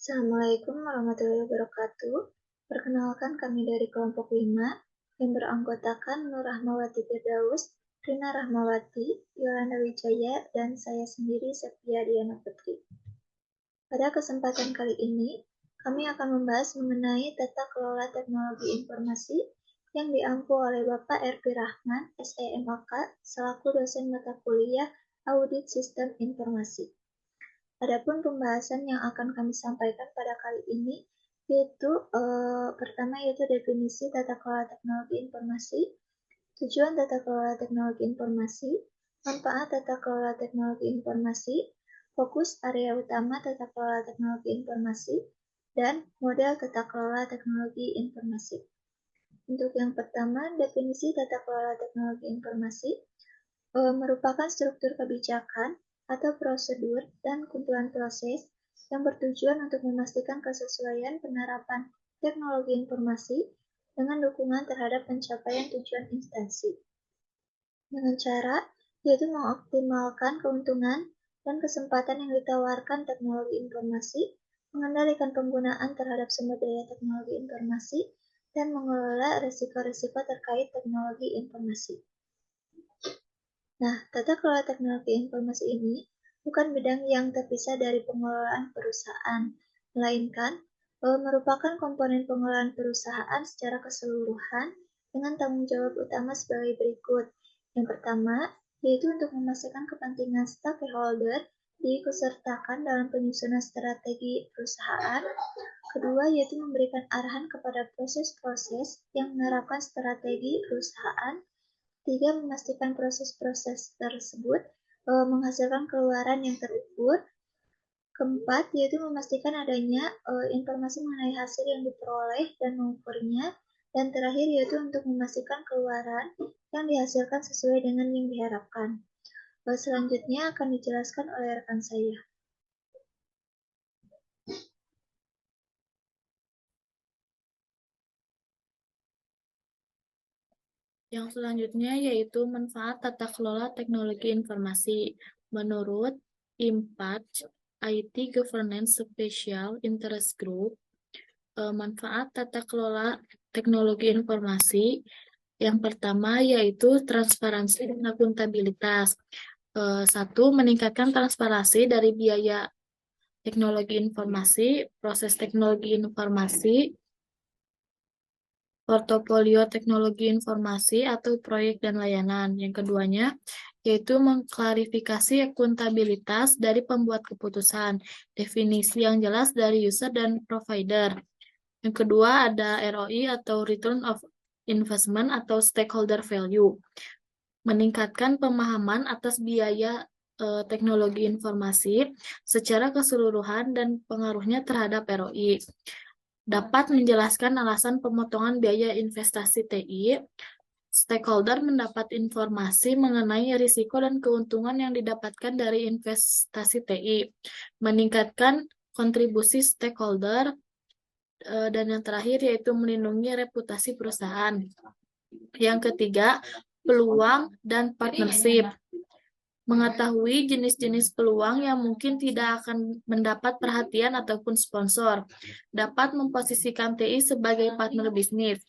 Assalamualaikum warahmatullahi wabarakatuh. Perkenalkan kami dari kelompok 5 yang beranggotakan Nur Rahmawati Firdaus, Rina Rahmawati, Yolanda Wijaya, dan saya sendiri Septia Diana Putri. Pada kesempatan kali ini, kami akan membahas mengenai tata kelola teknologi informasi yang diampu oleh Bapak Ervi Rahman, SEMAK, selaku dosen mata kuliah Audit Sistem Informasi. Adapun pembahasan yang akan kami sampaikan pada kali ini yaitu pertama yaitu definisi tata kelola teknologi informasi, tujuan tata kelola teknologi informasi, manfaat tata kelola teknologi informasi, fokus area utama tata kelola teknologi informasi, dan model tata kelola teknologi informasi. Untuk yang pertama, definisi tata kelola teknologi informasi merupakan struktur kebijakan atau prosedur dan kumpulan proses yang bertujuan untuk memastikan kesesuaian penerapan teknologi informasi dengan dukungan terhadap pencapaian tujuan instansi. Dengan cara yaitu mengoptimalkan keuntungan dan kesempatan yang ditawarkan teknologi informasi, mengendalikan penggunaan terhadap sumber daya teknologi informasi, dan mengelola risiko-risiko terkait teknologi informasi. Nah, tata kelola teknologi informasi ini bukan bidang yang terpisah dari pengelolaan perusahaan, melainkan merupakan komponen pengelolaan perusahaan secara keseluruhan dengan tanggung jawab utama sebagai berikut. Yang pertama, yaitu untuk memastikan kepentingan stakeholder diikutsertakan dalam penyusunan strategi perusahaan. Kedua, yaitu memberikan arahan kepada proses-proses yang menerapkan strategi perusahaan. Tiga, memastikan proses-proses tersebut menghasilkan keluaran yang terukur. Keempat, yaitu memastikan adanya informasi mengenai hasil yang diperoleh dan mengukurnya. Dan terakhir, yaitu untuk memastikan keluaran yang dihasilkan sesuai dengan yang diharapkan. Selanjutnya akan dijelaskan oleh rekan saya. Yang selanjutnya yaitu manfaat tata kelola teknologi informasi. Menurut IMPAT, IT Governance Special Interest Group, manfaat tata kelola teknologi informasi yang pertama yaitu transparansi dan akuntabilitas. Satu, meningkatkan transparansi dari biaya teknologi informasi, proses teknologi informasi, portofolio teknologi informasi atau proyek dan layanan. Yang keduanya, yaitu mengklarifikasi akuntabilitas dari pembuat keputusan, definisi yang jelas dari user dan provider. Yang kedua, ada ROI atau Return of Investment atau Stakeholder Value. Meningkatkan pemahaman atas biaya teknologi informasi secara keseluruhan dan pengaruhnya terhadap ROI. Dapat menjelaskan alasan pemotongan biaya investasi TI. Stakeholder mendapat informasi mengenai risiko dan keuntungan yang didapatkan dari investasi TI. Meningkatkan kontribusi stakeholder. Dan yang terakhir yaitu melindungi reputasi perusahaan. Yang ketiga, peluang dan partnership. Mengetahui jenis-jenis peluang yang mungkin tidak akan mendapat perhatian ataupun sponsor, dapat memposisikan TI sebagai partner bisnis,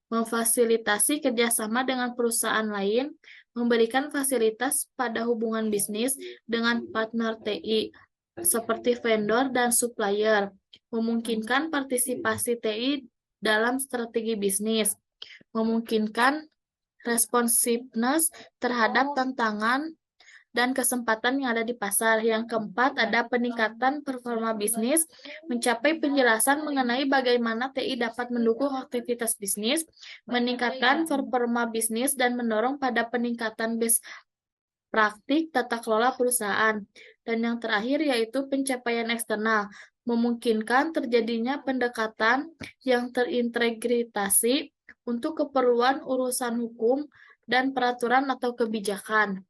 memfasilitasi kerjasama dengan perusahaan lain, memberikan fasilitas pada hubungan bisnis dengan partner TI, seperti vendor dan supplier, memungkinkan partisipasi TI dalam strategi bisnis, memungkinkan responsiveness terhadap tantangan dan kesempatan yang ada di pasar. Yang keempat, ada peningkatan performa bisnis, mencapai penjelasan mengenai bagaimana TI dapat mendukung aktivitas bisnis, meningkatkan performa bisnis, dan mendorong pada peningkatan best praktik tata kelola perusahaan. Dan yang terakhir yaitu pencapaian eksternal, memungkinkan terjadinya pendekatan yang terintegrasi untuk keperluan urusan hukum dan peraturan atau kebijakan.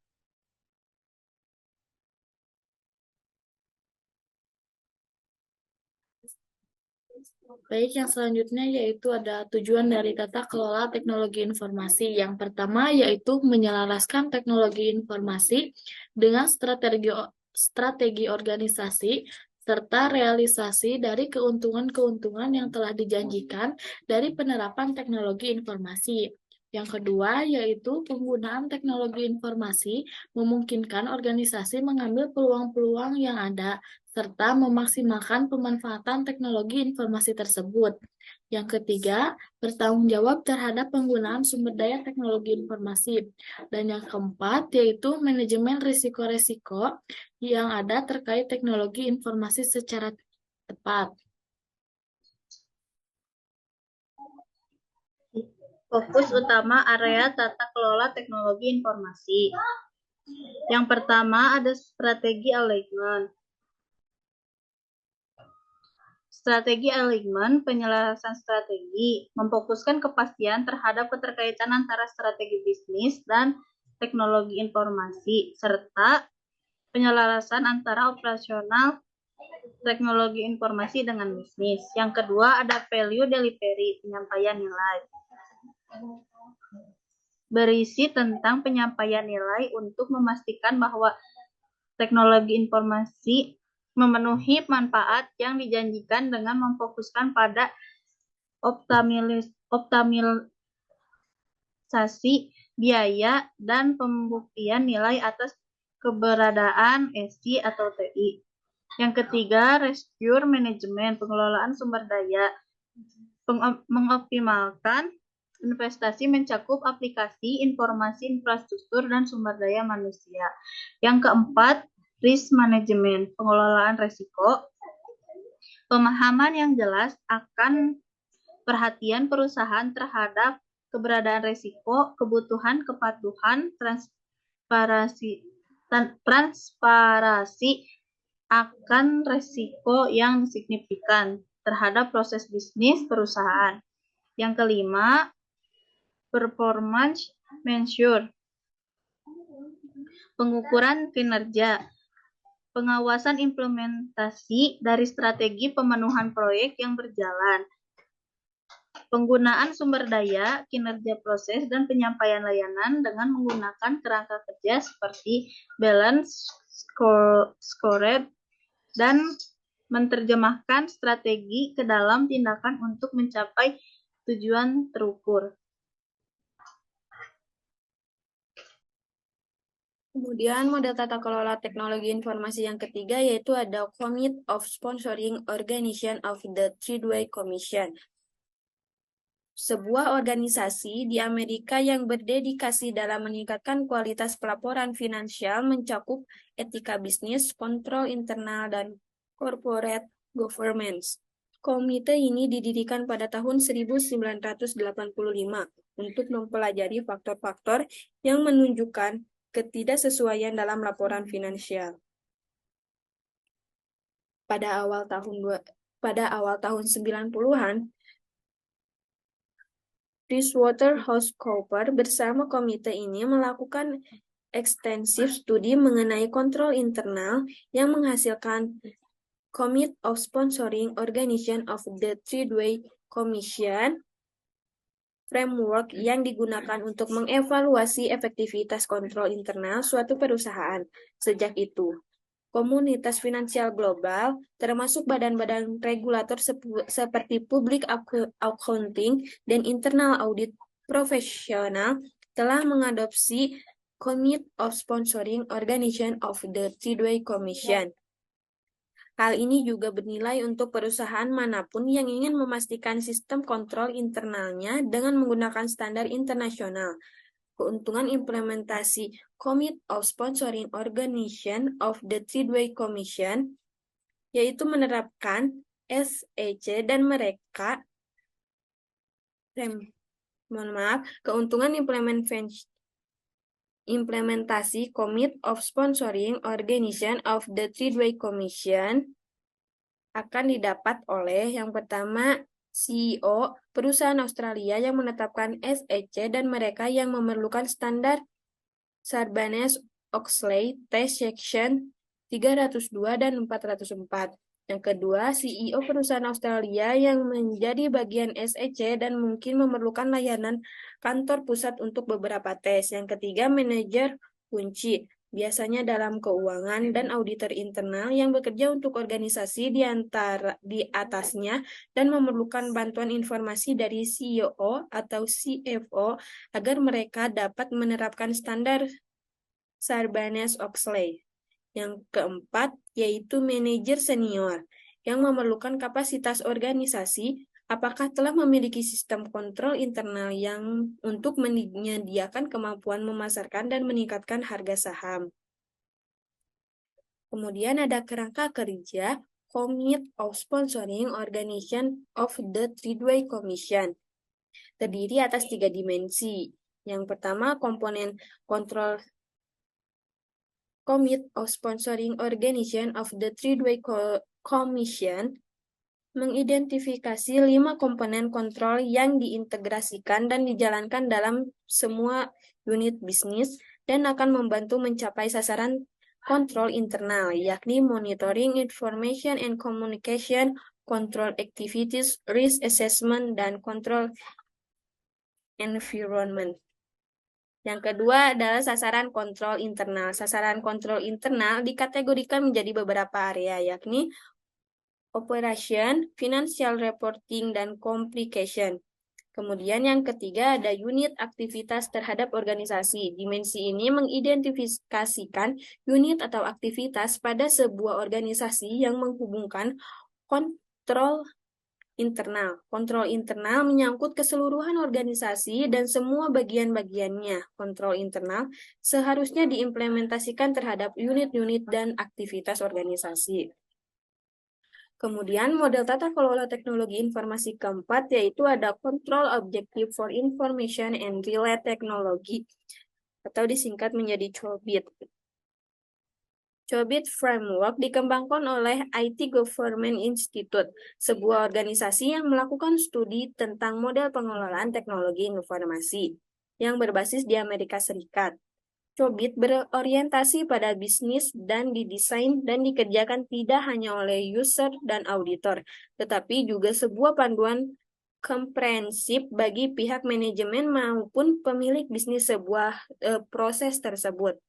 Baik, yang selanjutnya yaitu ada tujuan dari tata kelola teknologi informasi. Yang pertama yaitu menyelaraskan teknologi informasi dengan strategi organisasi serta realisasi dari keuntungan-keuntungan yang telah dijanjikan dari penerapan teknologi informasi. Yang kedua, yaitu penggunaan teknologi informasi memungkinkan organisasi mengambil peluang-peluang yang ada, serta memaksimalkan pemanfaatan teknologi informasi tersebut. Yang ketiga, bertanggung jawab terhadap penggunaan sumber daya teknologi informasi. Dan yang keempat, yaitu manajemen risiko-risiko yang ada terkait teknologi informasi secara tepat. Fokus utama area tata kelola teknologi informasi. Yang pertama ada strategi alignment. Strategi alignment, penyelarasan strategi, memfokuskan kepastian terhadap keterkaitan antara strategi bisnis dan teknologi informasi, serta penyelarasan antara operasional teknologi informasi dengan bisnis. Yang kedua ada value delivery, penyampaian nilai. Berisi tentang penyampaian nilai untuk memastikan bahwa teknologi informasi memenuhi manfaat yang dijanjikan dengan memfokuskan pada optimalisasi biaya dan pembuktian nilai atas keberadaan SI atau TI. Yang ketiga, resource management, pengelolaan sumber daya. Mengoptimalkan investasi mencakup aplikasi, informasi, infrastruktur, dan sumber daya manusia. Yang keempat, risk management, pengelolaan risiko. Pemahaman yang jelas akan perhatian perusahaan terhadap keberadaan risiko, kebutuhan, kepatuhan, transparansi akan risiko yang signifikan terhadap proses bisnis perusahaan. Yang kelima, performance measure, pengukuran kinerja, pengawasan implementasi dari strategi pemenuhan proyek yang berjalan, penggunaan sumber daya, kinerja proses, dan penyampaian layanan dengan menggunakan kerangka kerja seperti balance, scorecard, dan menerjemahkan strategi ke dalam tindakan untuk mencapai tujuan terukur. Kemudian model tata kelola teknologi informasi yang ketiga yaitu ada Committee of Sponsoring Organization of the Three-Way Commission. Sebuah organisasi di Amerika yang berdedikasi dalam meningkatkan kualitas pelaporan finansial mencakup etika bisnis, kontrol internal, dan corporate governance. Komite ini didirikan pada tahun 1985 untuk mempelajari faktor-faktor yang menunjukkan ketidaksesuaian dalam laporan finansial. Pada awal tahun 90-an, PricewaterhouseCoopers bersama komite ini melakukan ekstensif studi mengenai kontrol internal yang menghasilkan Committee of Sponsoring Organization of the Three-Way Commission framework yang digunakan untuk mengevaluasi efektivitas kontrol internal suatu perusahaan. Sejak itu, komunitas finansial global, termasuk badan-badan regulator seperti Public Accounting dan Internal Audit Profesional, telah mengadopsi Committee of Sponsoring Organization of the Three-Way Commission. Hal ini juga bernilai untuk perusahaan manapun yang ingin memastikan sistem kontrol internalnya dengan menggunakan standar internasional. Keuntungan implementasi Committee of Sponsoring Organization of the Three-Way Commission yaitu menerapkan SEC dan mereka keuntungan implementasi Committee of Sponsoring Organization of the Three-Way Commission akan didapat oleh yang pertama CEO perusahaan Australia yang menetapkan SEC dan mereka yang memerlukan standar Sarbanes-Oxley Test Section 302 dan 404. Yang kedua, CEO perusahaan Australia yang menjadi bagian SEC dan mungkin memerlukan layanan kantor pusat untuk beberapa tes. Yang ketiga, manajer kunci. biasanya dalam keuangan, dan auditor internal yang bekerja untuk organisasi di atasnya dan memerlukan bantuan informasi dari CEO atau CFO agar mereka dapat menerapkan standar Sarbanes-Oxley. Yang keempat, yaitu manajer senior yang memerlukan kapasitas organisasi apakah telah memiliki sistem kontrol internal yang untuk menyediakan kemampuan memasarkan dan meningkatkan harga saham. Kemudian ada kerangka kerja Committee of Sponsoring Organization of the Tradeway Commission. Terdiri atas 3 dimensi. Yang pertama, komponen kontrol Committee of Sponsoring Organization of the Tradeway Commission mengidentifikasi 5 komponen kontrol yang diintegrasikan dan dijalankan dalam semua unit bisnis dan akan membantu mencapai sasaran kontrol internal, yakni monitoring, information and communication, control activities, risk assessment, dan control environment. Yang kedua adalah sasaran kontrol internal. Sasaran kontrol internal dikategorikan menjadi beberapa area, yakni operation, financial reporting, dan complication. Kemudian yang ketiga ada unit aktivitas terhadap organisasi. Dimensi ini mengidentifikasikan unit atau aktivitas pada sebuah organisasi yang menghubungkan kontrol internal. Kontrol internal menyangkut keseluruhan organisasi dan semua bagian-bagiannya. Kontrol internal seharusnya diimplementasikan terhadap unit-unit dan aktivitas organisasi. Kemudian model tata kelola teknologi informasi keempat yaitu ada Control Objective for Information and Relay Technology atau disingkat menjadi COBIT. COBIT Framework dikembangkan oleh IT Government Institute, sebuah organisasi yang melakukan studi tentang model pengelolaan teknologi informasi yang berbasis di Amerika Serikat. COBIT berorientasi pada bisnis dan didesain dan dikerjakan tidak hanya oleh user dan auditor, tetapi juga sebuah panduan komprehensif bagi pihak manajemen maupun pemilik bisnis sebuah proses tersebut.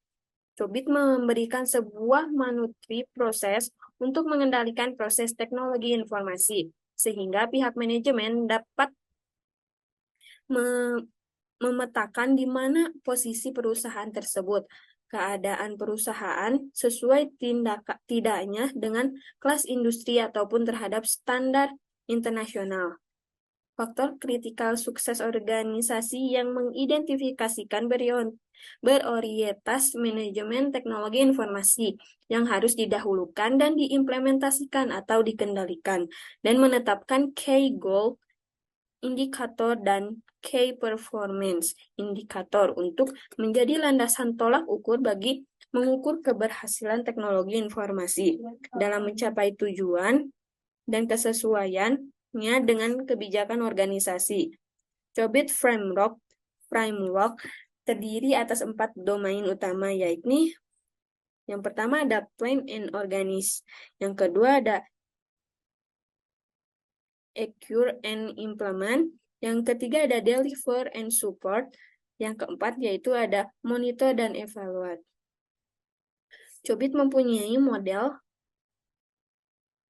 COBIT memberikan sebuah manuver proses untuk mengendalikan proses teknologi informasi, sehingga pihak manajemen dapat memetakan di mana posisi perusahaan tersebut, keadaan perusahaan sesuai tidaknya dengan kelas industri ataupun terhadap standar internasional. Faktor kritikal sukses organisasi yang mengidentifikasikan berorientasi manajemen teknologi informasi yang harus didahulukan dan diimplementasikan atau dikendalikan, dan menetapkan key goal indikator dan key performance indikator untuk menjadi landasan tolak ukur bagi mengukur keberhasilan teknologi informasi dalam mencapai tujuan dan kesesuaiannya dengan kebijakan organisasi. COBIT Framework terdiri atas 4 domain utama, yaitu yang pertama ada plan and organize, yang kedua ada acquire and implement, yang ketiga ada deliver and support, yang keempat yaitu ada monitor dan evaluate. COBIT mempunyai model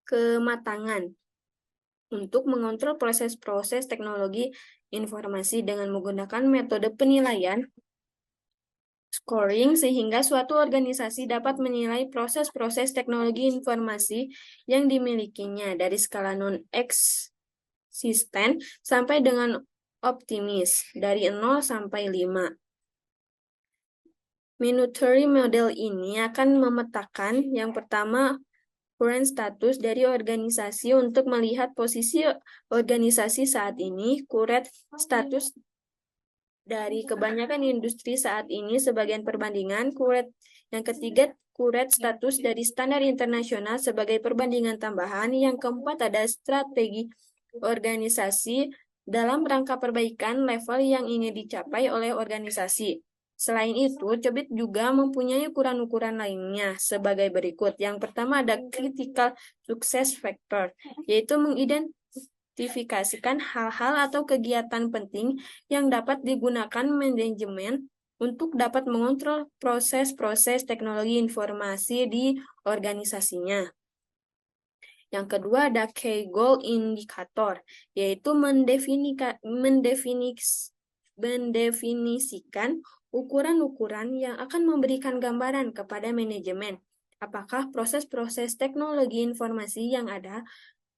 kematangan untuk mengontrol proses-proses teknologi informasi dengan menggunakan metode penilaian scoring sehingga suatu organisasi dapat menilai proses-proses teknologi informasi yang dimilikinya dari skala non-eksisten sampai dengan optimis dari 0 sampai 5. Monetary model ini akan memetakan yang pertama current status dari organisasi untuk melihat posisi organisasi saat ini, current status dari kebanyakan industri saat ini sebagian perbandingan, yang ketiga current status dari standar internasional sebagai perbandingan tambahan, yang keempat ada strategi organisasi dalam rangka perbaikan level yang ingin dicapai oleh organisasi. Selain itu, COBIT juga mempunyai ukuran-ukuran lainnya sebagai berikut. Yang pertama ada critical success factor, yaitu mengidentifikasikan hal-hal atau kegiatan penting yang dapat digunakan manajemen untuk dapat mengontrol proses-proses teknologi informasi di organisasinya. Yang kedua ada Key Goal Indicator, yaitu mendefinisikan ukuran-ukuran yang akan memberikan gambaran kepada manajemen apakah proses-proses teknologi informasi yang ada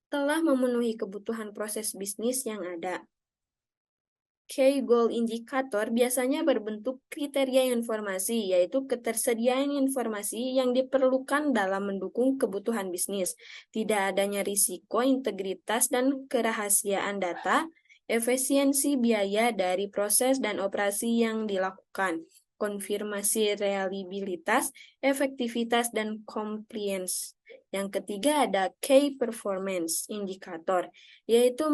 telah memenuhi kebutuhan proses bisnis yang ada. Key Goal Indicator biasanya berbentuk kriteria informasi, yaitu ketersediaan informasi yang diperlukan dalam mendukung kebutuhan bisnis, tidak adanya risiko, integritas, dan kerahasiaan data, efisiensi biaya dari proses dan operasi yang dilakukan, konfirmasi reliabilitas, efektivitas, dan compliance. Yang ketiga ada Key Performance Indicator, yaitu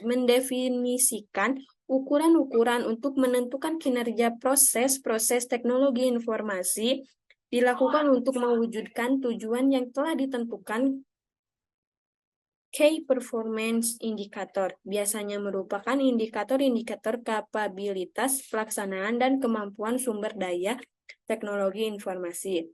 mendefinisikan ukuran-ukuran untuk menentukan kinerja proses-proses teknologi informasi dilakukan untuk mewujudkan tujuan yang telah ditentukan. Key Performance Indicator biasanya merupakan indikator-indikator kapabilitas pelaksanaan dan kemampuan sumber daya teknologi informasi.